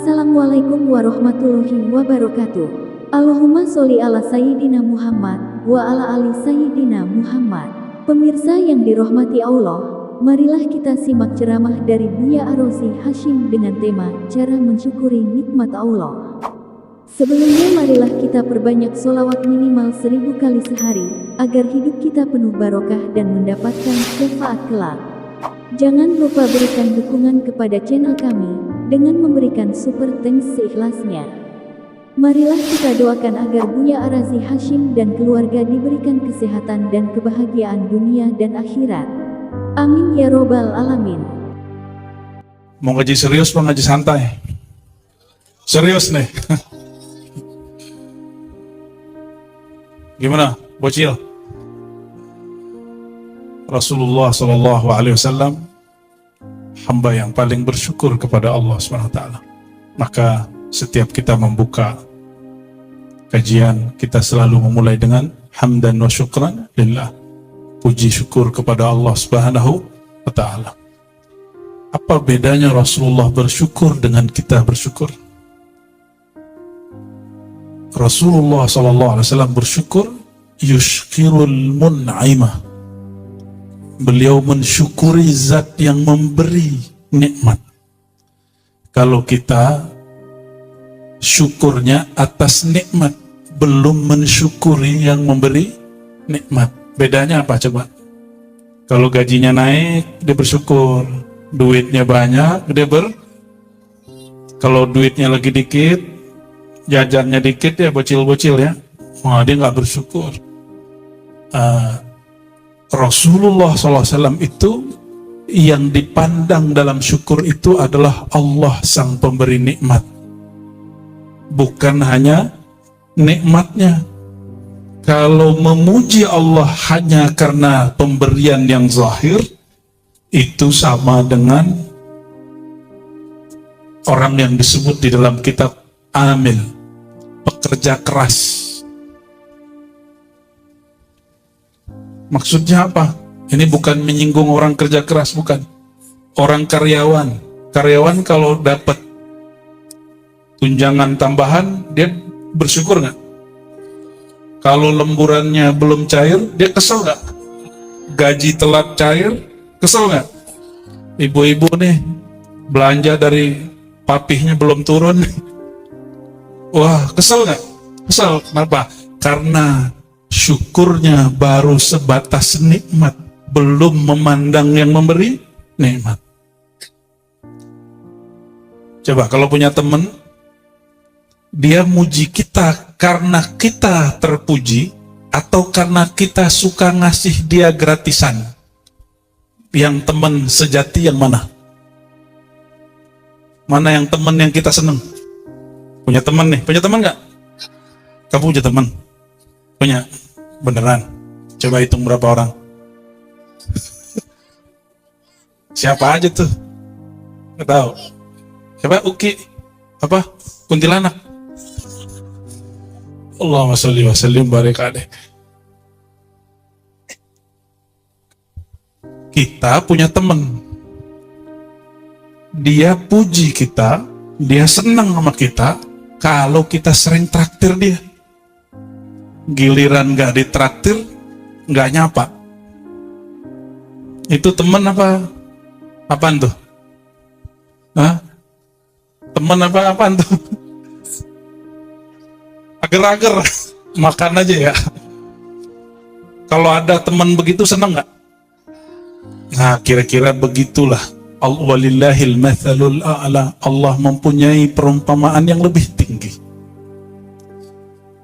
Assalamualaikum warahmatullahi wabarakatuh. Allahumma sholli ala Sayyidina Muhammad wa ala ali Sayyidina Muhammad. Pemirsa yang dirahmati Allah, marilah kita simak ceramah dari Buya Arozi Hashim dengan tema cara mensyukuri nikmat Allah. Sebelumnya marilah kita perbanyak sholawat minimal 1000 kali sehari, agar hidup kita penuh barokah dan mendapatkan syafaat kelak. Jangan lupa berikan dukungan kepada channel kami dengan memberikan super thanks seikhlasnya. Marilah kita doakan agar Buya Arozi Hashim dan keluarga diberikan kesehatan dan kebahagiaan dunia dan akhirat. Amin ya robbal alamin. Mau ngaji serius, mau ngaji santai? Serius nih. Gimana, bocil? Rasulullah SAW hamba yang paling bersyukur kepada Allah SWT. Maka setiap kita membuka kajian, kita selalu memulai dengan hamdan wa syukran lillah, puji syukur kepada Allah Subhanahu wa ta'ala. Apa bedanya Rasulullah bersyukur dengan kita bersyukur? Rasulullah SAW bersyukur yushkirul mun'imah. Beliau mensyukuri zat yang memberi nikmat. Kalau kita syukurnya atas nikmat, belum mensyukuri yang memberi nikmat. Bedanya apa coba? Kalau gajinya naik, dia bersyukur. Duitnya banyak, kalau duitnya lagi dikit, jajannya dikit ya, bocil-bocil ya, dia nggak bersyukur. Rasulullah SAW itu yang dipandang dalam syukur itu adalah Allah sang pemberi nikmat, bukan hanya nikmatnya. Kalau memuji Allah hanya karena pemberian yang zahir, itu sama dengan orang yang disebut di dalam kitab amil, pekerja keras. Maksudnya apa? Ini bukan menyinggung orang kerja keras, bukan. Orang karyawan. Karyawan kalau dapat tunjangan tambahan, dia bersyukur nggak? Kalau lemburannya belum cair, dia kesel nggak? Gaji telat cair, kesel nggak? Ibu-ibu nih, belanja dari papihnya belum turun. Wah, kesel nggak? Kesel. Kenapa? Karena syukurnya baru sebatas nikmat, belum memandang yang memberi nikmat. Coba kalau punya teman, dia muji kita karena kita terpuji, atau karena kita suka ngasih dia gratisan? Yang teman sejati yang mana? Mana yang teman yang kita seneng? Punya teman nih, punya teman nggak? Kamu punya teman? Punya? Beneran? Coba hitung berapa orang. Siapa aja tuh? Nggak tahu. Siapa? Uki? Apa? Kuntilanak? Allahumma sholli wa sallim barik alaih. Kita punya teman, dia puji kita, dia senang sama kita kalau kita sering traktir dia. Giliran gak ditraktir, gak nyapa. Itu teman apa? Apaan tuh? Hah? Teman apa? Apaan tuh? Ager-ager, makan aja ya. Kalau ada teman begitu senang gak? Nah, kira-kira begitulah. Walillahil mathalul a'la. Allah mempunyai perumpamaan yang lebih tinggi.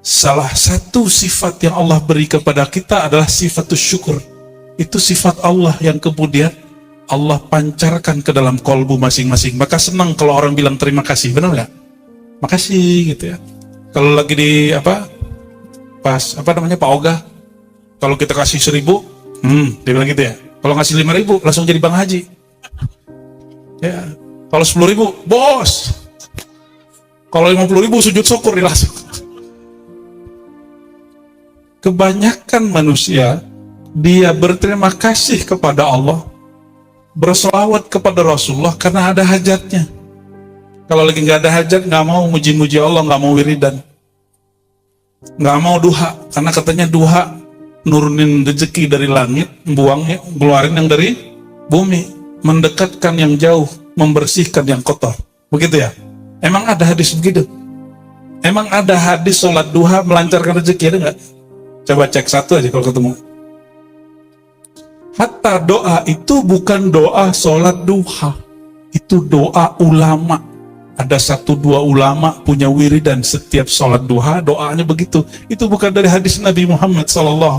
Salah satu sifat yang Allah beri kepada kita adalah sifat syukur. Itu sifat Allah yang kemudian Allah pancarkan ke dalam kolbu masing-masing. Maka senang kalau orang bilang terima kasih, benar nggak? Makasih gitu ya. Kalau lagi di pas Pak Oga, kalau kita kasih 1000, dia bilang gitu ya. Kalau ngasih 5.000 langsung jadi Bang Haji. Ya, kalau 10.000, bos. Kalau 50.000 sujud syukur dia langsung. Kebanyakan manusia, dia berterima kasih kepada Allah, berselawat kepada Rasulullah karena ada hajatnya. Kalau lagi nggak ada hajat, nggak mau muji-muji Allah, nggak mau wiridan, nggak mau duha, karena katanya duha nurunin rezeki dari langit, buangnya, keluarin yang dari bumi, mendekatkan yang jauh, membersihkan yang kotor. Begitu ya? Emang ada hadis begitu? Emang ada hadis sholat duha melancarkan rezeki, ada nggak? Coba cek satu aja kalau ketemu. Hatta doa itu bukan doa sholat duha, itu doa ulama. Ada 1-2 ulama punya wiridan setiap sholat duha, doanya begitu. Itu bukan dari hadis Nabi Muhammad SAW.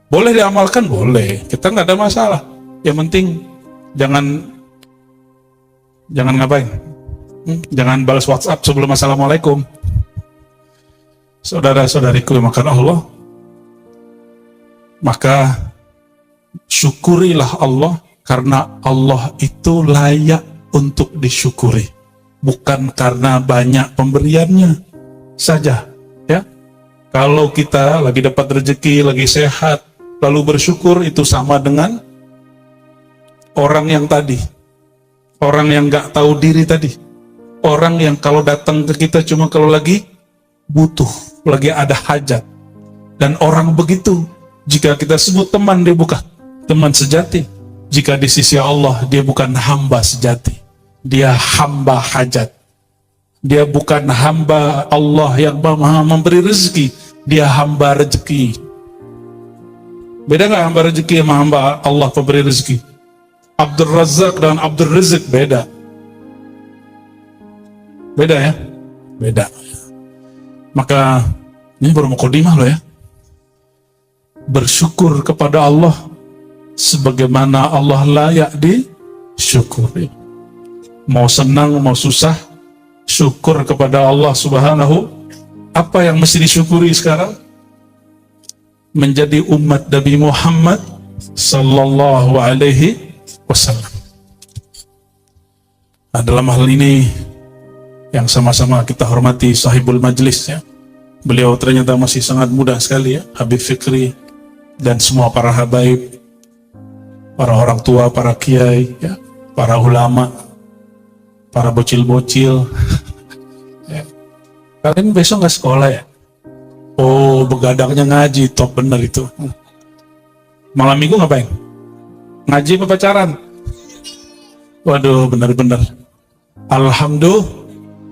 Boleh diamalkan? Boleh. Kita nggak ada masalah. Yang penting jangan ngapain? Jangan balas WhatsApp sebelum assalamualaikum. Saudara-saudariku yang makan Allah, maka syukurilah Allah, karena Allah itu layak untuk disyukuri, bukan karena banyak pemberiannya saja, ya. Kalau kita lagi dapat rezeki, lagi sehat, lalu bersyukur, itu sama dengan orang yang tadi, orang yang nggak tahu diri tadi, orang yang kalau datang ke kita cuma kalau lagi butuh, lagi ada hajat. Dan orang begitu, jika kita sebut teman, dia bukan teman sejati. Jika di sisi Allah, dia bukan hamba sejati, dia hamba hajat. Dia bukan hamba Allah yang maha memberi rezeki, dia hamba rezeki. Beda nggak hamba rezeki sama hamba Allah pemberi rezeki? Abdul Razak dan Abdul Rizq beda. Beda ya? Beda. Maka ini baru mukadimah loh ya. Bersyukur kepada Allah sebagaimana Allah layak disyukuri. Mau senang, mau susah, syukur kepada Allah Subhanahu. Apa yang mesti disyukuri sekarang? Menjadi umat Nabi Muhammad sallallahu alaihi wasallam. Nah, dalam hal ini yang sama-sama kita hormati sahibul majlis, ya. Beliau ternyata masih sangat muda sekali, ya, Habib Fikri, dan semua para habaib, para orang tua, para kiai, ya, para ulama, para bocil-bocil. Ya. Kalian besok nggak sekolah ya? Oh, begadangnya ngaji, top bener itu. Malam minggu ngapain? Ngaji apa pacaran? Waduh, bener-bener. Alhamdulillah,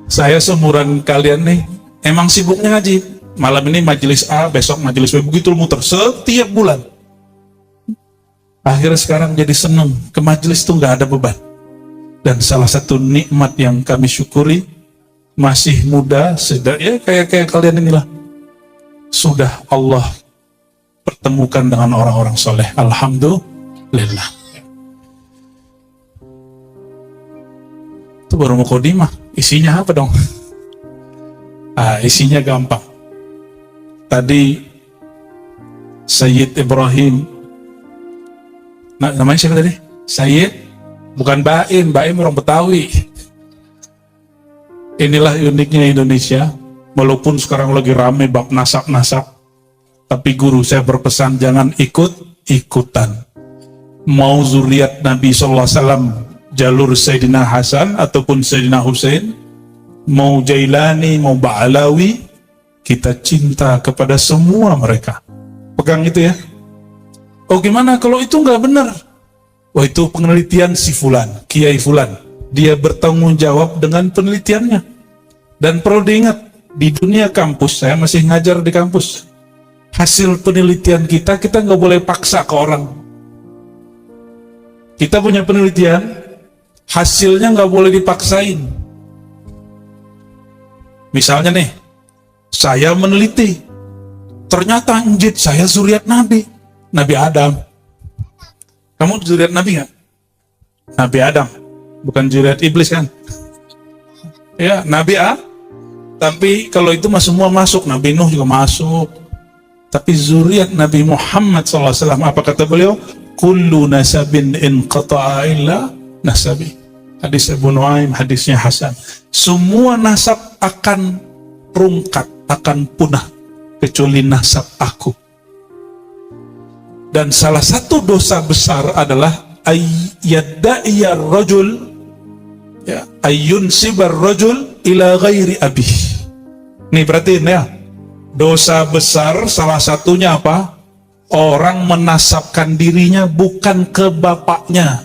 saya seumuran kalian nih, emang sibuknya ngaji. Malam ini majelis A, besok majelis B, begitu muter setiap bulan. Akhirnya sekarang jadi seneng, ke majelis tuh nggak ada beban. Dan salah satu nikmat yang kami syukuri, masih muda, ya kayak kalian inilah, sudah Allah pertemukan dengan orang-orang soleh. Alhamdulillah. Itu baru mukadimah. Isinya apa dong? Isinya gampang. Tadi Sayyid Ibrahim, namanya siapa tadi? Sayyid, bukan Baim orang Betawi. Inilah uniknya Indonesia. Walaupun sekarang lagi rame bab nasab-nasab, tapi guru saya berpesan jangan ikut-ikutan. Mau zuriat Nabi SAW, jalur Sayyidina Hasan ataupun Sayyidina Husain, mau Jailani, mau Ba'alawi, kita cinta kepada semua mereka. Pegang itu ya. Oh, gimana kalau itu nggak benar? Oh, itu penelitian si Fulan, Kiai Fulan. Dia bertanggung jawab dengan penelitiannya. Dan perlu diingat, di dunia kampus, saya masih ngajar di kampus, hasil penelitian kita nggak boleh paksa ke orang. Kita punya penelitian, hasilnya nggak boleh dipaksain. Misalnya nih, saya meneliti, ternyata anjir saya zuriat Nabi Adam. Kamu zuriat Nabi nggak? Nabi Adam, bukan zuriat iblis kan? Ya, Nabi Tapi kalau itu semua masuk, Nabi Nuh juga masuk. Tapi zuriat Nabi Muhammad SAW, apa kata beliau? Kullu nasabin inqata'a illa nasabi. Hadis Abu Nuaim, hadisnya Hasan. Semua nasab akan rungkat, akan punah, kecuali nasab aku. Dan salah satu dosa besar adalah ayyadda'iya rajul Ya, ayun sibar rajul ila ghairi abih. Nih perhatiin ya. Dosa besar salah satunya apa? Orang menasabkan dirinya bukan ke bapaknya.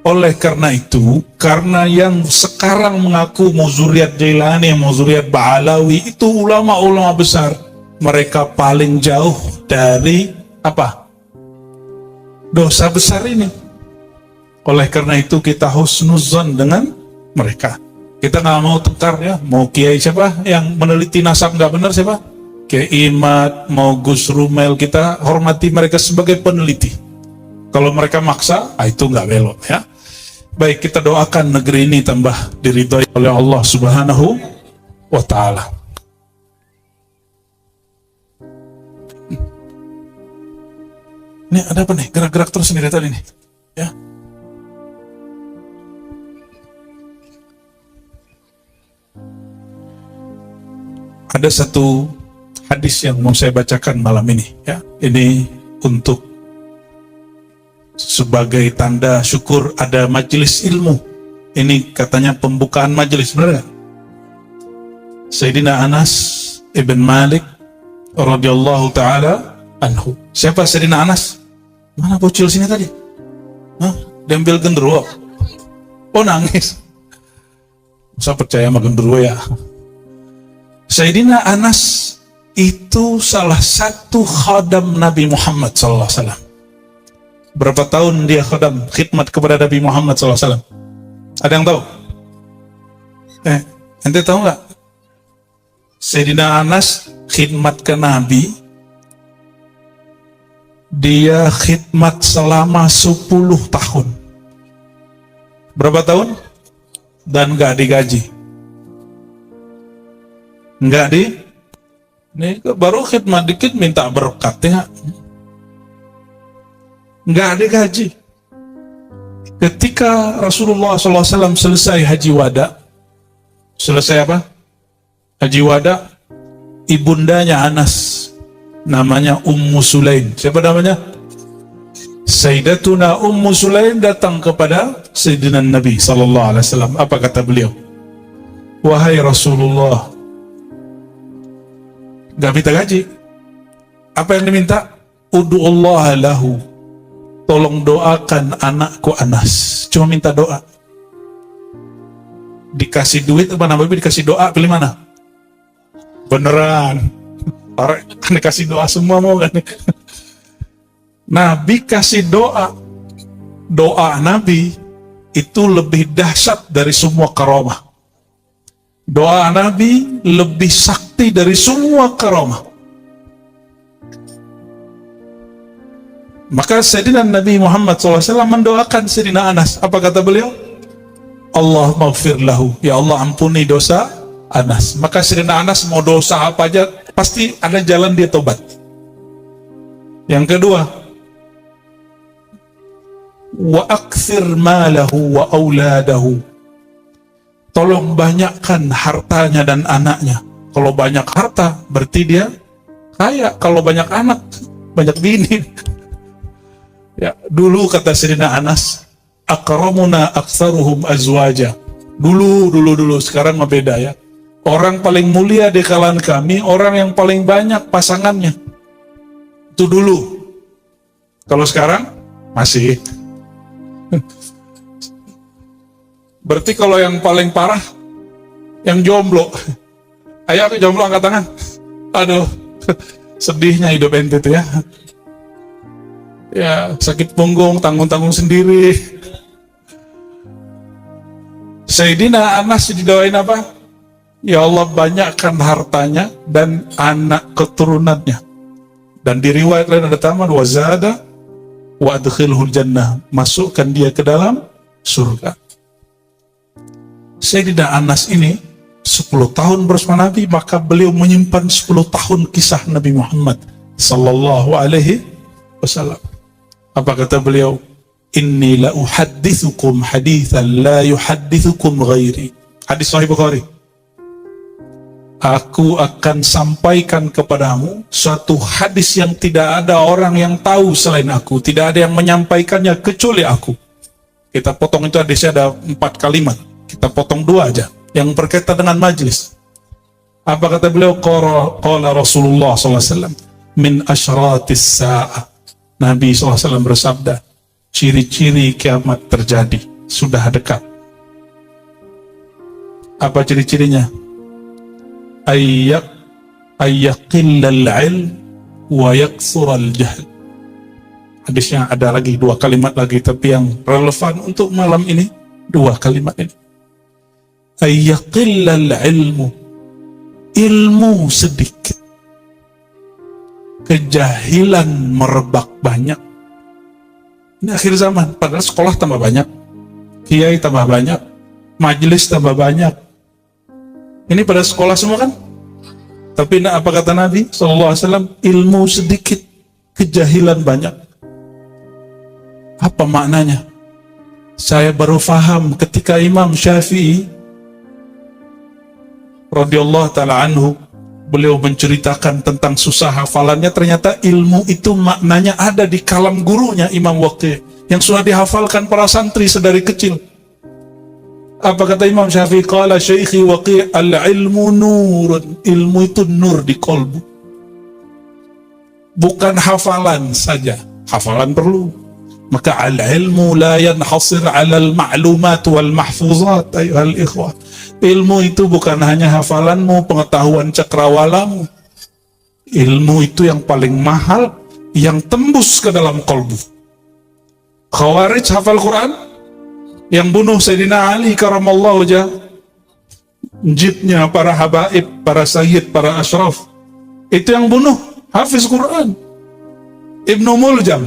Oleh karena itu, karena yang sekarang mengaku mau zuriat Jailani, mau zuriat Ba'alawi, itu ulama-ulama besar. Mereka paling jauh dari apa? Dosa besar ini. Oleh karena itu kita husnuzon dengan mereka. Kita nggak mau tukar ya. Mau kiai siapa yang meneliti nasab nggak benar siapa? Kiai Imad, mau Gus Rumel, kita hormati mereka sebagai peneliti. Kalau mereka maksa, itu nggak belok ya. Baik, kita doakan negeri ini tambah diridhoi oleh Allah Subhanahu wa Ta'ala. Ini ada apa nih? Gerak-gerak terus nih dari tadi nih. Ya. Ada satu hadis yang mau saya bacakan malam ini. Ya, ini untuk sebagai tanda syukur ada majelis ilmu. Ini katanya pembukaan majelis, benar nggak? Sayyidina Anas ibn Malik radhiyallahu taala anhu. Siapa Sayyidina Anas? Mana bocil sini tadi? Hah? Diambil genderuwo. Oh, nangis. Saya percaya sama genderuwo ya. Sayyidina Anas itu salah satu khadam Nabi Muhammad sallallahu alaihi wasallam. Berapa tahun dia khidmat kepada Nabi Muhammad SAW? Ada yang tahu? Ente tahu nggak? Sayyidina Anas khidmat ke Nabi, dia khidmat selama 10 tahun. Berapa tahun? Dan nggak digaji. Nggak ini baru khidmat dikit minta berkat ya. Nggak ada gaji. Ketika Rasulullah SAW selesai haji wada, selesai apa? Haji wada, ibundanya Anas, namanya Ummu Sulaim. Siapa namanya? Sayyidatuna Ummu Sulaim datang kepada Sayyidina Nabi SAW. Apa kata beliau? Wahai Rasulullah, nggak minta gaji. Apa yang diminta? Udu'ullaha lahu. Tolong doakan anakku Anas. Cuma minta doa. Dikasih duit apa Nabi dikasih doa, pilih mana? Beneran. Orang kan dikasih doa semua mau kan? Nabi kasih doa. Doa Nabi itu lebih dahsyat dari semua karamah. Doa Nabi lebih sakti dari semua karamah. Maka Sayyidina Nabi Muhammad SAW mendoakan Sayyidina Anas. Apa kata beliau? Allah maghfir lahu. Ya Allah ampuni dosa Anas. Maka Sayyidina Anas mau dosa apa aja, pasti ada jalan dia tobat. Yang kedua, wa akthir malahu wa auladahu. Tolong banyakkan hartanya dan anaknya. Kalau banyak harta, berarti dia kaya. Kalau banyak anak, banyak bini. Ya, dulu kata Sayyidina Anas, akramuna aktsaruhum azwaja. Dulu, sekarang mah beda ya. Orang paling mulia di kalangan kami, orang yang paling banyak pasangannya. Itu dulu. Kalau sekarang, masih. Berarti kalau yang paling parah, yang jomblo. Ayo aku jomblo angkat tangan. Aduh, sedihnya hidup ente tuh ya. Ya, sakit punggung, tanggung-tanggung sendiri. Sayyidina Anas didoain apa? Ya Allah banyakkan hartanya dan anak keturunannya. Dan di riwayat lain ada tambahan wazada wa adkhilhul jannah, masukkan dia ke dalam surga. Sayyidina Anas ini 10 tahun bersama Nabi, maka beliau menyimpan 10 tahun kisah Nabi Muhammad sallallahu alaihi wasallam. Apa kata beliau? Inni la uhaddithukum hadithan la yuhaddithukum ghairi. Hadis Sahih Bukhari. Aku akan sampaikan kepadamu suatu hadis yang tidak ada orang yang tahu selain aku. Tidak ada yang menyampaikannya kecuali aku. Kita potong itu hadisnya ada 4 kalimat. Kita potong 2 aja yang berkaitan dengan majlis. Apa kata beliau? Qala Rasulullah SAW, min asyratis sa'ah. Nabi SAW bersabda, ciri-ciri kiamat terjadi, sudah dekat. Apa ciri-cirinya? Ayyaqillal ilm wa yaksural jahl. Hadisnya ada lagi 2 kalimat lagi, tapi yang relevan untuk malam ini 2 kalimat ini. Ayyaqillal ilmu, ilmu sedikit, kejahilan merebak banyak. Ini akhir zaman, padahal sekolah tambah banyak, kiai tambah banyak, majelis tambah banyak. Ini pada sekolah semua kan? Tapi apa kata Nabi SAW? Ilmu sedikit, kejahilan banyak. Apa maknanya? Saya baru faham ketika Imam Syafi'i radhiyallahu ta'ala anhu, beliau menceritakan tentang susah hafalannya. Ternyata ilmu itu maknanya ada di kalam gurunya Imam Waqi' yang sudah dihafalkan para santri sedari kecil. Apa kata Imam Syafi'i? Qala Syekhi Waqi' al-ilmu nurun. Ilmu itu nur di kolbu. Bukan hafalan saja. Hafalan perlu. Maka al-ilmu la yanhasir 'ala al-ma'lumat wal mahfuzat ayyuhal ikhwah. Ilmu itu bukan hanya hafalanmu, pengetahuan cakrawalamu. Ilmu itu yang paling mahal, yang tembus ke dalam kolbu. Khawarij hafal Quran, yang bunuh Sayyidina Ali karamallahu wajhah, jibnya para habaib, para sayyid, para asyraf, itu yang bunuh hafiz Quran. Ibnu Muljam,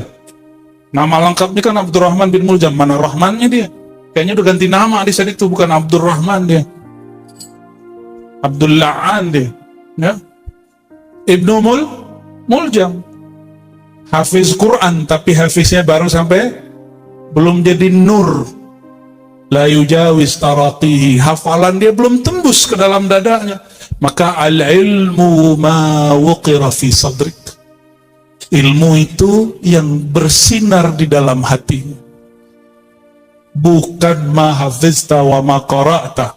nama lengkapnya kan Abdurrahman bin Muljam. Mana Rahmannya dia? Kayaknya udah ganti nama di saat itu, bukan Abdurrahman dia, Abdul La'an dia, ya. Ibnu Muljam hafiz Quran, tapi hafiznya baru sampai, belum jadi nur. La yujawiz taraqihi, hafalan dia belum tembus ke dalam dadanya. Maka al-ilmu ma wuqira fi sadrik, ilmu itu yang bersinar di dalam hatimu, bukan ma hafizta wa ma qara'ta.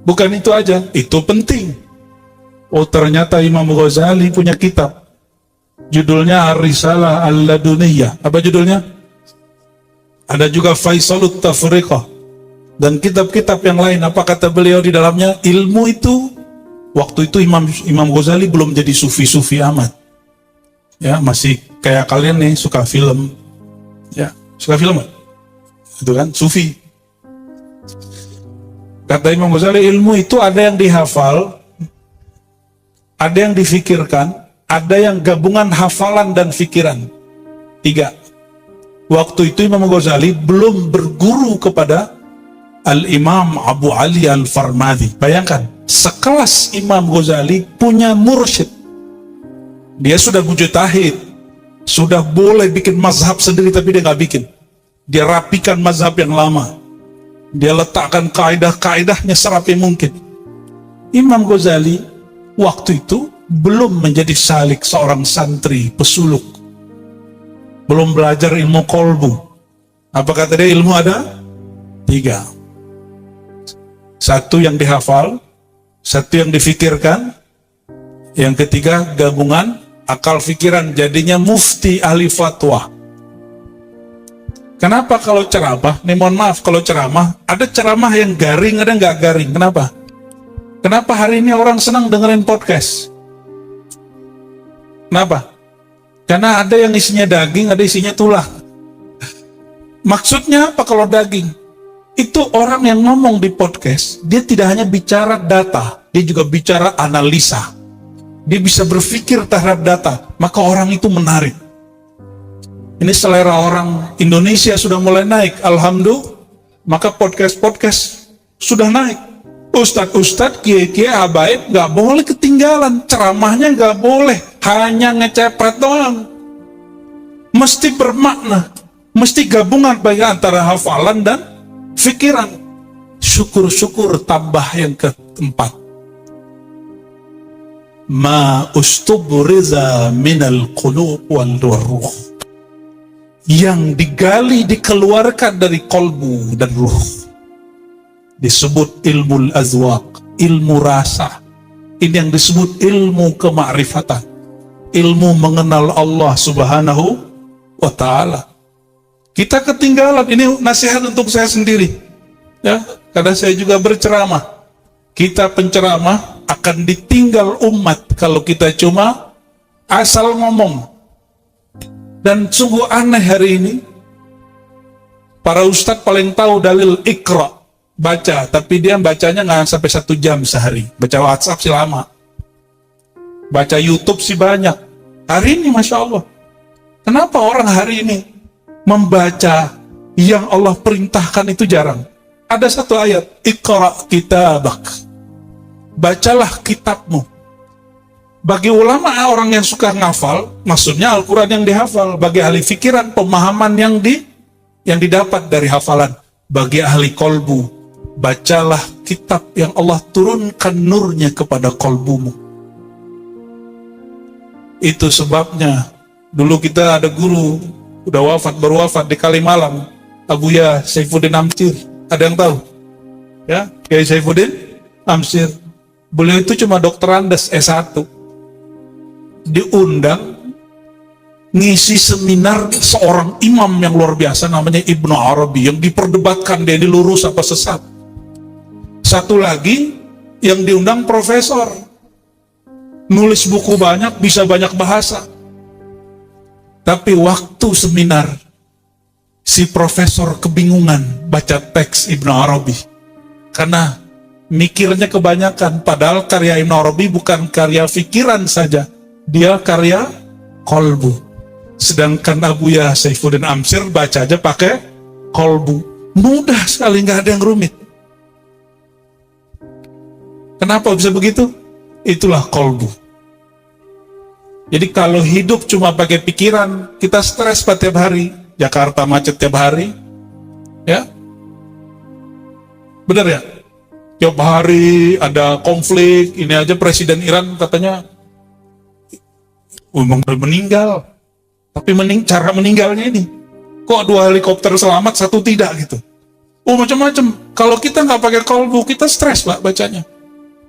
Bukan itu aja, itu penting. Oh, ternyata Imam Ghazali punya kitab, judulnya Ar-Risalah Al-Laduniyah. Apa judulnya? Ada juga Faisalut Tafriqah dan kitab-kitab yang lain. Apa kata beliau di dalamnya? Ilmu itu, waktu itu Imam Ghazali belum jadi sufi-sufi amat, ya, masih kayak kalian nih, suka film, ya, suka film kan? Itu kan sufi. Kata Imam Ghazali, ilmu itu ada yang dihafal, ada yang difikirkan, ada yang gabungan hafalan dan fikiran. 3. Waktu itu Imam Ghazali belum berguru kepada Al-Imam Abu Ali Al-Farmadhi. Bayangkan, sekelas Imam Ghazali punya mursyid. Dia sudah mujtahid, sudah boleh bikin mazhab sendiri, tapi dia nggak bikin. Dia rapikan mazhab yang lama. Dia letakkan kaidah-kaidahnya serapi mungkin. Imam Ghazali waktu itu belum menjadi salik, seorang santri pesuluk, belum belajar ilmu kolbu. Apa kata dia? Ilmu ada 3. 1 yang dihafal, 1 yang difikirkan, yang ketiga gabungan akal fikiran, jadinya mufti ahli fatwa. Kenapa kalau ceramah, nih mohon maaf, kalau ceramah, ada ceramah yang garing, ada nggak garing. Kenapa? Kenapa hari ini orang senang dengerin podcast? Kenapa? Karena ada yang isinya daging, ada isinya tulang. Maksudnya apa kalau daging? Itu orang yang ngomong di podcast, dia tidak hanya bicara data, dia juga bicara analisa. Dia bisa berpikir terhadap data, maka orang itu menarik. Ini selera orang Indonesia sudah mulai naik, alhamdulillah. Maka podcast-podcast sudah naik. Ustadz, kiai-kiai, habaib gak boleh ketinggalan, ceramahnya gak boleh hanya ngecepet doang. Mesti bermakna, mesti gabungan bagi antara hafalan dan fikiran. Syukur-syukur tambah yang keempat. Ma ustubriza minal qulub wal ruh. yang digali, dikeluarkan dari kolbu dan ruh. Disebut ilmu azwaq, ilmu rasa. Ini yang disebut ilmu kemakrifatan, ilmu mengenal Allah Subhanahu wa ta'ala. Kita ketinggalan. Ini nasihat untuk saya sendiri, ya, karena saya juga berceramah. Kita penceramah akan ditinggal umat kalau kita cuma asal ngomong. Dan sungguh aneh hari ini, para ustadz paling tahu dalil Iqra, baca, tapi dia bacanya nggak sampai 1 jam sehari. Baca WhatsApp sih lama, baca YouTube sih banyak. Hari ini Masya Allah, kenapa orang hari ini membaca yang Allah perintahkan itu jarang? Ada satu ayat, Iqra kitabak, bacalah kitabmu. Bagi ulama, orang yang suka ngafal, maksudnya Al-Quran yang dihafal. Bagi ahli fikiran, pemahaman yang didapat dari hafalan. Bagi ahli kolbu, bacalah kitab yang Allah turunkan nurnya kepada kolbumu. Itu sebabnya dulu kita ada guru udah baru wafat di Kalimalang, Abuya Saifuddin Amsir. Ada yang tahu? Ya, Kiai Saifuddin Amsir. Beliau itu cuma dokter Andes S1. Diundang ngisi seminar seorang imam yang luar biasa namanya Ibnu Arabi, yang diperdebatkan dia ini lurus apa sesat. Satu lagi yang diundang profesor, nulis buku banyak, bisa banyak bahasa. Tapi waktu seminar, si profesor kebingungan baca teks Ibnu Arabi karena mikirnya kebanyakan. Padahal karya Ibnu Arabi bukan karya pikiran saja, dia karya kolbu. Sedangkan Abuya Saifuddin Amsir baca aja pakai kolbu. Mudah sekali, nggak ada yang rumit. Kenapa bisa begitu? Itulah kolbu. Jadi kalau hidup cuma pakai pikiran, kita stres tiap hari. Jakarta macet tiap hari, ya, benar ya? Tiap hari ada konflik. Ini aja Presiden Iran katanya meninggal, tapi cara meninggalnya ini kok 2 helikopter selamat, 1 tidak gitu. Macam-macam. Kalau kita nggak pakai kolbu, kita stres Pak bacanya.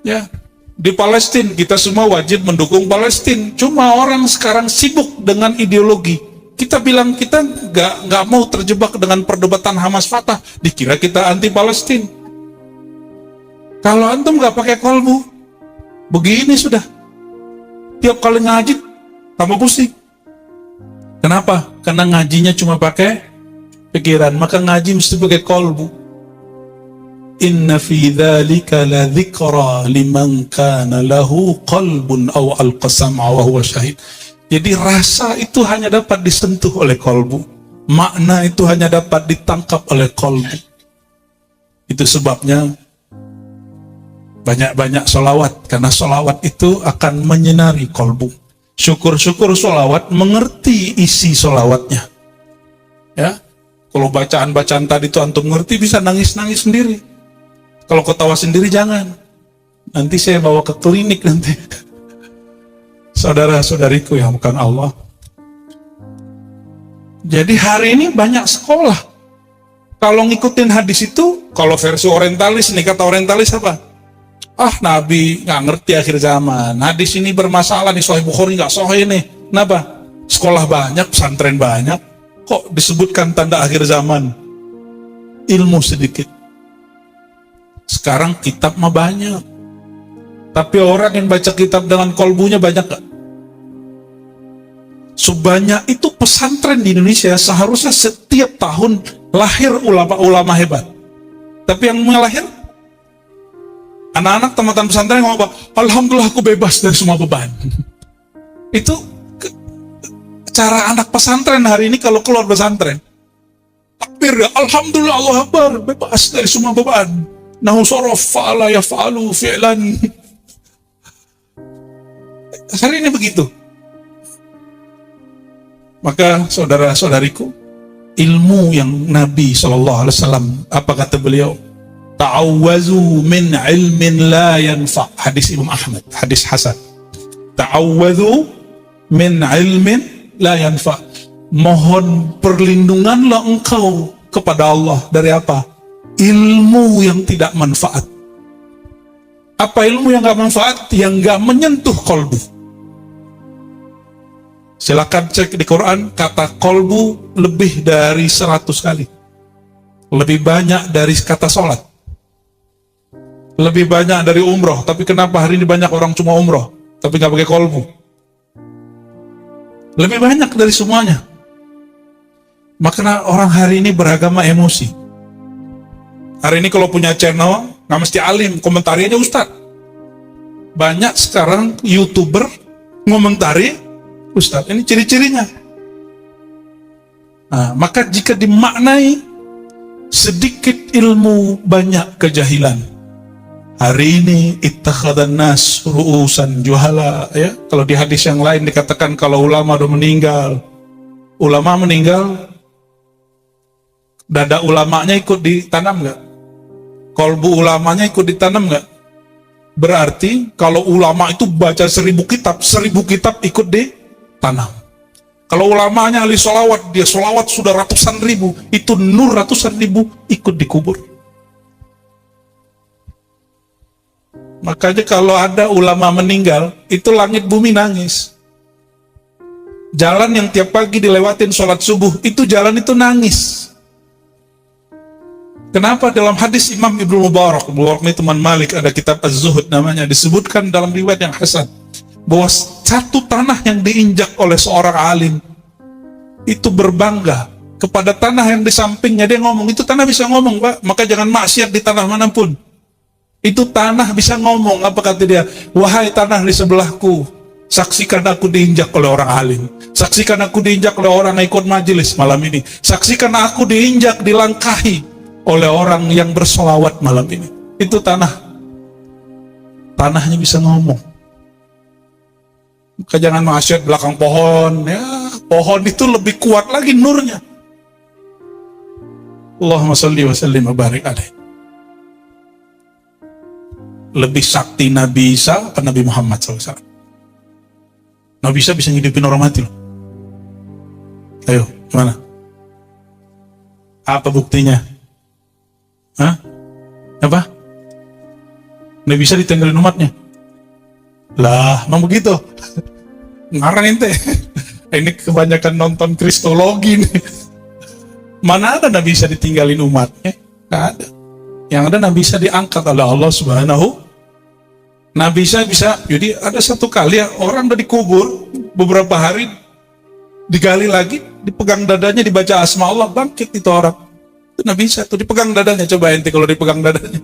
Ya, di Palestina kita semua wajib mendukung Palestina. Cuma orang sekarang sibuk dengan ideologi. Kita bilang kita nggak mau terjebak dengan perdebatan Hamas Fatah, dikira kita anti Palestina. Kalau antum nggak pakai kolbu, begini sudah. Tiap kali ngaji tambah pusing. Kenapa? Karena ngajinya cuma pakai pikiran. Maka ngaji mesti pakai kolbu. Inna fi dzalika la dzikra liman kana lahu qalbun aw alqasama wa huwa syahid. Jadi rasa itu hanya dapat disentuh oleh kolbu. Makna itu hanya dapat ditangkap oleh kolbu. Itu sebabnya banyak-banyak sholawat. Karena sholawat itu akan menyinari kolbu. Syukur-syukur sholawat mengerti isi sholawatnya. Ya, kalau bacaan-bacaan tadi itu antum ngerti, bisa nangis-nangis sendiri. Kalau ketawa sendiri jangan. Nanti saya bawa ke klinik nanti. Saudara-saudariku yang bukan Allah. Jadi hari ini banyak sekolah. Kalau ngikutin hadis itu, kalau versi orientalis, nih kata orientalis apa? Nabi nggak ngerti akhir zaman. Hadis ini bermasalah nih, Sahih Bukhari nggak sahih nih. Kenapa? Sekolah banyak, pesantren banyak, kok disebutkan tanda akhir zaman? Ilmu sedikit. Sekarang kitab mah banyak, tapi orang yang baca kitab dengan kolbunya banyak gak? Sebanyak itu pesantren di Indonesia, seharusnya setiap tahun lahir ulama-ulama hebat. Tapi yang melahir anak-anak tamatan pesantren ngomong apa? Alhamdulillah aku bebas dari semua beban. Itu cara anak pesantren hari ini kalau keluar pesantren. Takbir ya, Alhamdulillah, Allah Akbar, bebas dari semua beban. Nahu sorof fa'ala yafa'alu fi'lan. Hari ini begitu. Maka saudara-saudariku, ilmu yang Nabi SAW, apa kata beliau? Ta'awwazu min ilmin la yanfa'. Hadis Imam Ahmad, hadis Hasan. Ta'awwazu min ilmin la yanfa'. Mohon perlindunganlah engkau kepada Allah dari apa? Ilmu yang tidak manfaat. Apa ilmu yang gak manfaat? Yang gak menyentuh kolbu. Silakan cek di Quran, kata kolbu lebih dari 100 kali. Lebih banyak dari kata sholat. Lebih banyak dari umroh. Tapi kenapa hari ini banyak orang cuma umroh tapi gak pakai kolbu? Lebih banyak dari semuanya. Makanya orang hari ini beragama emosi. Hari ini kalau punya channel, gak mesti alim, komentari aja ustad. Banyak sekarang YouTuber ngomentari ustad. Ini ciri-cirinya. Nah, maka jika dimaknai sedikit ilmu banyak kejahilan. Hari ini ittakhadhan nas ru'usan juhala, ya. Kalau di hadis yang lain dikatakan kalau ulama udah meninggal, dada ulamanya ikut ditanam nggak? Kolbu ulamanya ikut ditanam nggak? Berarti kalau ulama itu baca 1000 kitab ikut ditanam. Kalau ulamanya ahli sholawat, dia sholawat sudah ratusan ribu, itu nur ratusan ribu ikut dikubur. Makanya kalau ada ulama meninggal, itu langit bumi nangis. Jalan yang tiap pagi dilewatin sholat subuh, itu jalan itu nangis. Kenapa? Dalam hadis Imam Ibnu Mubarak ini teman Malik, ada kitab Az-Zuhud namanya, disebutkan dalam riwayat yang hasan bahwa satu tanah yang diinjak oleh seorang alim itu berbangga kepada tanah yang di sampingnya. Dia ngomong, itu tanah bisa ngomong, Pak, maka jangan maksiat di tanah manapun. Itu tanah bisa ngomong. Apa kata dia? Wahai tanah di sebelahku, saksikan aku diinjak oleh orang alim, saksikan aku diinjak oleh orang yang ikut majelis malam ini, saksikan aku diinjak, dilangkahi oleh orang yang bersolawat malam ini. Itu tanahnya bisa ngomong. Maka jangan maksiat belakang pohon, ya. Pohon itu lebih kuat lagi nurnya. Allahumma shalli wa sallim wa barik alaih. Lebih sakti Nabi Isa atau Nabi Muhammad SAW? Nabi Isa bisa ngidupin orang mati loh. Ayo, gimana? Apa buktinya? Hah? Apa? Nabi Isa ditinggalin umatnya? Lah, emang begitu? Ngarang ente. Ini kebanyakan nonton kristologi nih. Mana ada Nabi Isa ditinggalin umatnya? Gak ada. Yang ada Nabi Isa diangkat oleh Allah Subhanahu. Nabi Isa bisa, jadi ada satu kali ya, orang udah dikubur beberapa hari, digali lagi, dipegang dadanya, dibaca asma Allah, bangkit itu orang. Itu Nabi Isa tuh dipegang dadanya, coba ente kalau dipegang dadanya.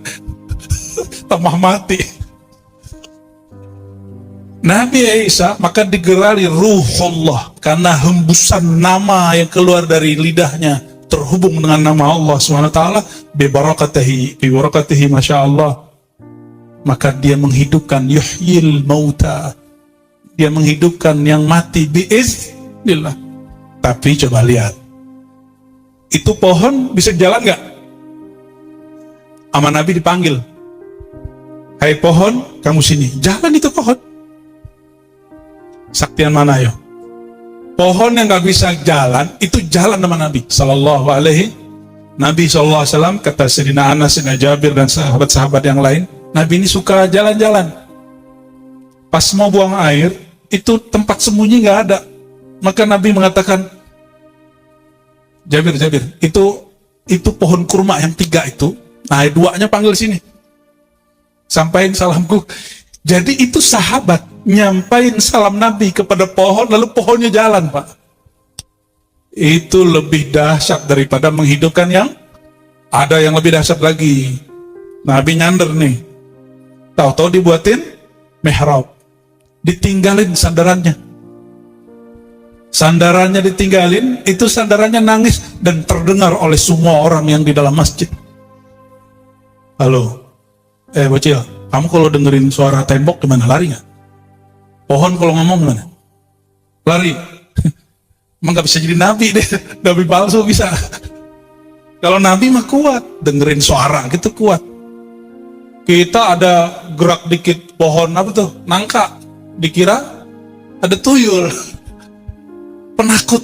Tambah mati. Nabi Isa maka digerali Ruhullah karena hembusan nama yang keluar dari lidahnya terhubung dengan nama Allah SWT. Bibarakatihi Masya Allah. Maka dia menghidupkan yuhyil mauta, dia menghidupkan yang mati biiznillah. Tapi coba lihat, itu pohon bisa jalan nggak? Sama Nabi dipanggil, hai pohon, kamu sini. Jalan itu pohon. Saktian mana yo? Pohon yang nggak bisa jalan, itu jalan sama Nabi Sallallahu Alaihi. Nabi Sallallahu Alaihi Wasallam, kata Sayyidina Anas, Sayyidina Jabir dan sahabat-sahabat yang lain, Nabi ini suka jalan-jalan. Pas mau buang air, itu tempat sembunyi nggak ada. Maka Nabi mengatakan, Jabir, itu pohon kurma yang 3 itu. Nah, 2-nya panggil sini. Sampaikan salamku. Jadi itu sahabat nyampain salam Nabi kepada pohon, lalu pohonnya jalan, Pak. Itu lebih dahsyat daripada menghidupkan yang ada yang lebih dahsyat lagi. Nabi nyander nih, tahu-tahu dibuatin mihrab, ditinggalin sandarannya. Sandarannya ditinggalin, itu sandarannya nangis dan terdengar oleh semua orang yang di dalam masjid. Halo, bocil, kamu kalau dengerin suara tembok gimana? Lari nggak? Pohon kalau ngomong gimana? Lari. Emang nggak bisa jadi nabi deh, nabi palsu bisa. Kalau nabi mah kuat, dengerin suara gitu kuat. Kita ada gerak dikit pohon apa tuh? Nangka, dikira ada tuyul. Penakut.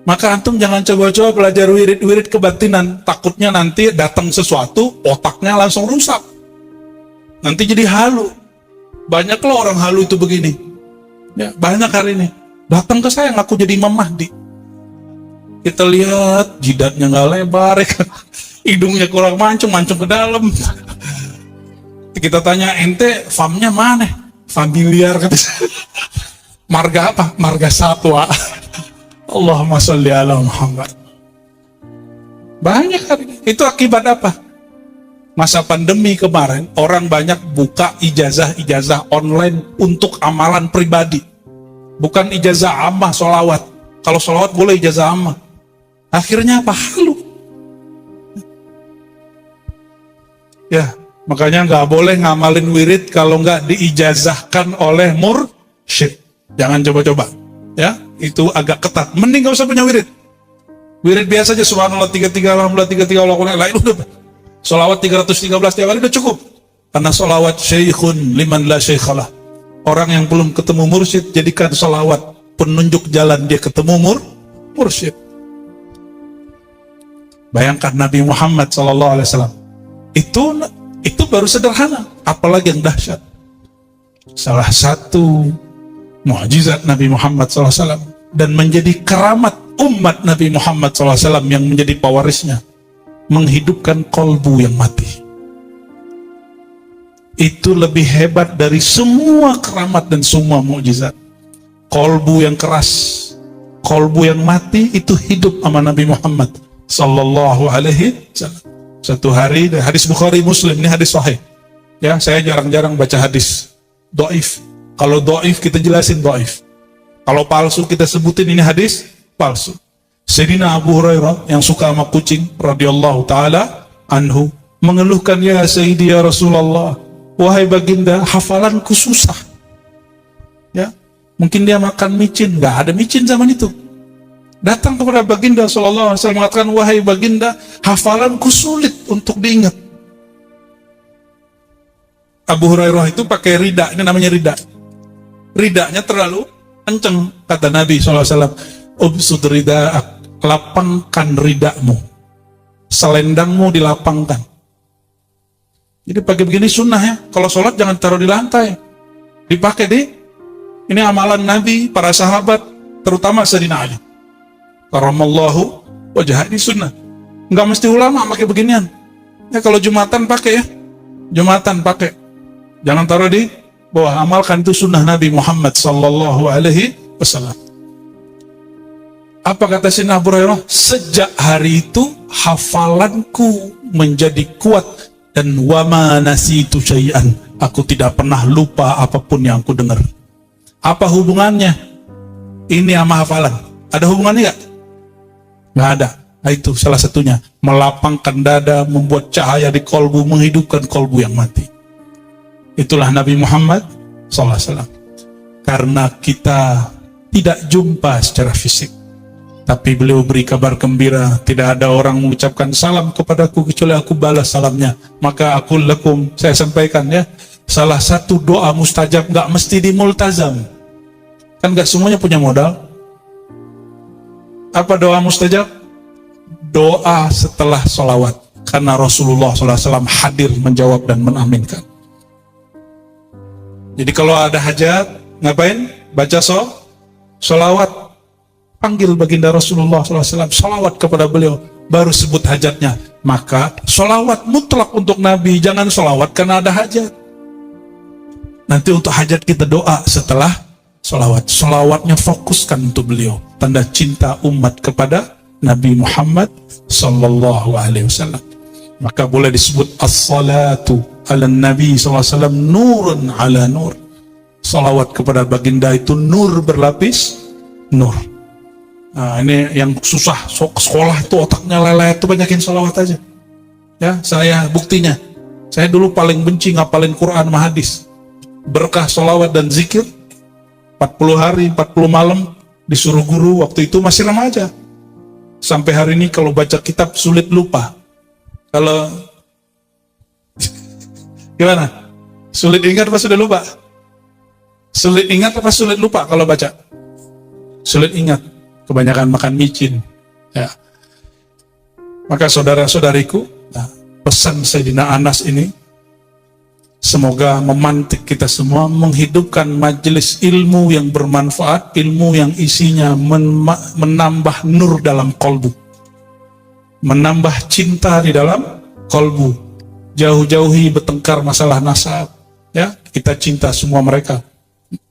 Maka antum jangan coba-coba belajar wirid-wirid kebatinan. Takutnya nanti datang sesuatu, otaknya langsung rusak. Nanti jadi halu. Banyak loh orang halu itu begini. Ya, banyak hari ini. Datang ke saya ngaku jadi Imam Mahdi. Kita lihat jidatnya nggak lebar, hidungnya kurang mancung ke dalam. Kita tanya, ente famnya mana? Familiar kata. Marga apa? Marga satwa. Allahumma sholli ala Muhammad. Banyak hari ini. Itu akibat apa? Masa pandemi kemarin, orang banyak buka ijazah online untuk amalan pribadi. Bukan ijazah ammah, sholawat. Kalau sholawat boleh ijazah ammah. Akhirnya apa? Halu. Ya, makanya nggak boleh ngamalin wirid kalau nggak diijazahkan oleh mursyid. Jangan coba-coba. Ya, itu agak ketat. Mending gak usah punya wirid. Wirid biasa aja, subhanallah 33, alhamdulillah 33, Allah lain udah. Sholawat 313 tiap hari udah cukup. Karena sholawat syekhun liman la syekhalah. Orang yang belum ketemu mursyid, jadikan sholawat penunjuk jalan dia ketemu mursyid. Bayangkan Nabi Muhammad SAW. Itu baru sederhana, apalagi yang dahsyat. Salah satu mukjizat Nabi Muhammad SAW dan menjadi keramat umat Nabi Muhammad SAW yang menjadi pewarisnya, menghidupkan kolbu yang mati. Itu lebih hebat dari semua keramat dan semua mukjizat. Kolbu yang keras, kolbu yang mati itu hidup sama Nabi Muhammad Sallallahu Alaihi Wasallam. Satu hari, hadis Bukhari Muslim, ini hadis sahih. Ya, saya jarang-jarang baca hadis dhaif. Kalau dhaif kita jelasin dhaif. Kalau palsu kita sebutin ini hadis palsu. Sayyidina Abu Hurairah yang suka sama kucing radhiyallahu taala anhu mengeluhkan, ya Sayyidi ya Rasulullah, wahai baginda, hafalanku susah. Ya, mungkin dia makan micin, nggak ada micin zaman itu. Datang kepada baginda sallallahu alaihi wasallam mengatakan, wahai baginda, hafalanku sulit untuk diingat. Abu Hurairah itu pakai rida, ini namanya rida. Ridanya terlalu kenceng, kata Nabi SAW. Ubsud rida'ak, lapangkan ridamu, selendangmu dilapangkan. Jadi pagi begini sunnah ya, kalau sholat jangan taruh di lantai, dipakai ini amalan Nabi, para sahabat, terutama Sayyidina Ali karamallahu wajhah, ini sunnah. Nggak mesti ulama pakai beginian ya. Kalau Jumatan pakai ya, Jumatan pakai, jangan taruh di bawah. Amalkan, itu sunnah Nabi Muhammad Sallallahu Alaihi Wasallam. Apa kata Sayyidina Abu Hurairah? Sejak hari itu hafalanku menjadi kuat dan wama nasitu syai'an, aku tidak pernah lupa apapun yang aku dengar. Apa hubungannya ini sama hafalan? Ada hubungannya nggak? Nggak ada. Nah, itu salah satunya, melapangkan dada, membuat cahaya di kolbu, menghidupkan kolbu yang mati. Itulah Nabi Muhammad SAW. Karena kita tidak jumpa secara fisik, tapi beliau beri kabar gembira, tidak ada orang mengucapkan salam kepadaku kecuali aku balas salamnya. Maka aku lakum, saya sampaikan ya, salah satu doa mustajab nggak mesti dimultazam. Kan nggak semuanya punya modal. Apa doa mustajab? Doa setelah sholawat. Karena Rasulullah SAW hadir menjawab dan menaminkan. Jadi kalau ada hajat, ngapain? Baca sholawat. Panggil baginda Rasulullah SAW, sholawat kepada beliau, baru sebut hajatnya. Maka sholawat mutlak untuk Nabi, jangan sholawat karena ada hajat. Nanti untuk hajat kita doa setelah sholawat. Sholawatnya fokuskan untuk beliau, tanda cinta umat kepada Nabi Muhammad Sallallahu Alaihi Wasallam. Maka boleh disebut as-salatu ala Nabi SAW, nurun ala nur. Salawat kepada baginda itu nur berlapis nur. Nah, ini yang susah, sekolah itu otaknya leleh, itu banyakin salawat aja. Ya, saya buktinya. Saya dulu paling benci ngapalin Quran sama hadis. Berkah salawat dan zikir 40 hari, 40 malam disuruh guru, waktu itu masih remaja. Sampai hari ini kalau baca kitab sulit lupa. Kalau gimana? Sulit ingat apa sudah lupa? Sulit ingat apa sulit lupa kalau baca? Sulit ingat. kebanyakan makan micin. Ya. Maka saudara-saudariku, pesan Sayyidina Anas ini semoga memantik kita semua menghidupkan majelis ilmu yang bermanfaat, ilmu yang isinya menambah nur dalam kolbu, menambah cinta di dalam kolbu, jauh-jauhi bertengkar masalah nasab. Ya, kita cinta semua mereka.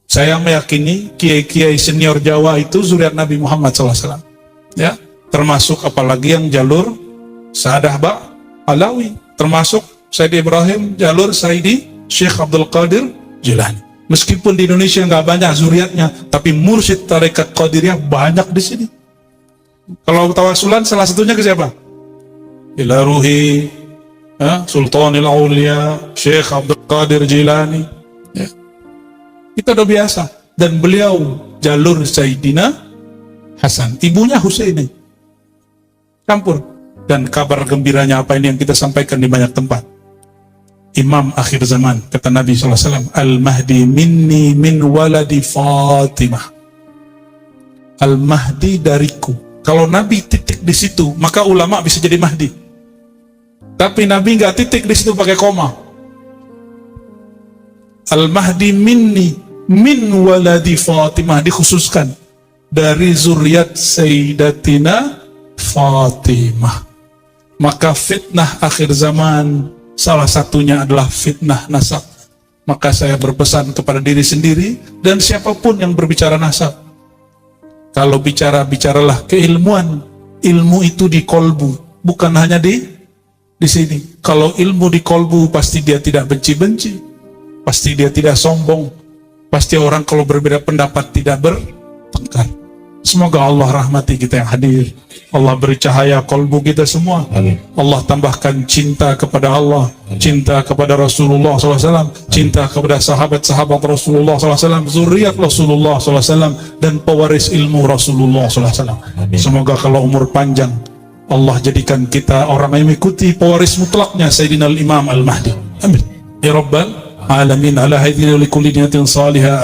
Saya meyakini kiai-kiai senior Jawa itu zuriat Nabi Muhammad SAW. Ya, termasuk apalagi yang jalur Sa'adah Alawi, termasuk Sayyidi Ibrahim jalur Sayyidi Syekh Abdul Qadir Jilani. Meskipun di Indonesia nggak banyak zuriatnya, tapi mursyid tarekat Qadiriyah banyak di sini. Kalau tawasulan salah satunya ke siapa? Ila ruhi Sultanil Aulia Syekh Abdul Qadir Jilani. Ya. Kita udah biasa. Dan beliau jalur Sayyidina Hasan, ibunya Husaini, campur. Dan kabar gembiranya apa ini yang kita sampaikan di banyak tempat. Imam akhir zaman, kata Nabi SAW, Al-Mahdi minni min waladi Fatimah. Al-Mahdi dariku. Kalau Nabi titik di situ, maka ulama bisa jadi Mahdi. Tapi Nabi nggak titik di situ pakai koma. Al-Mahdi minni min waladi Fatimah, dikhususkan dari zuriat Sayyidatina Fatimah. Maka fitnah akhir zaman salah satunya adalah fitnah nasab. Maka saya berpesan kepada diri sendiri dan siapapun yang berbicara nasab, kalau bicara, bicaralah keilmuan. Ilmu itu di kolbu, bukan hanya di sini. Kalau ilmu di kolbu, pasti dia tidak benci-benci, pasti dia tidak sombong, pasti orang kalau berbeda pendapat tidak bertengkar. Semoga Allah rahmati kita yang hadir. Allah beri cahaya kolbu kita semua. Amin. Allah tambahkan cinta kepada Allah, cinta kepada Rasulullah SAW, cinta kepada sahabat-sahabat Rasulullah SAW, zuriat Rasulullah SAW, dan pewaris ilmu Rasulullah SAW. Amin. Semoga kalau umur panjang, Allah jadikan kita orang yang mengikuti pewaris mutlaknya Sayyidina Imam Al-Mahdi. Amin. Ya Rabbal Alamin. Ala haidina likulli niyatin salihah.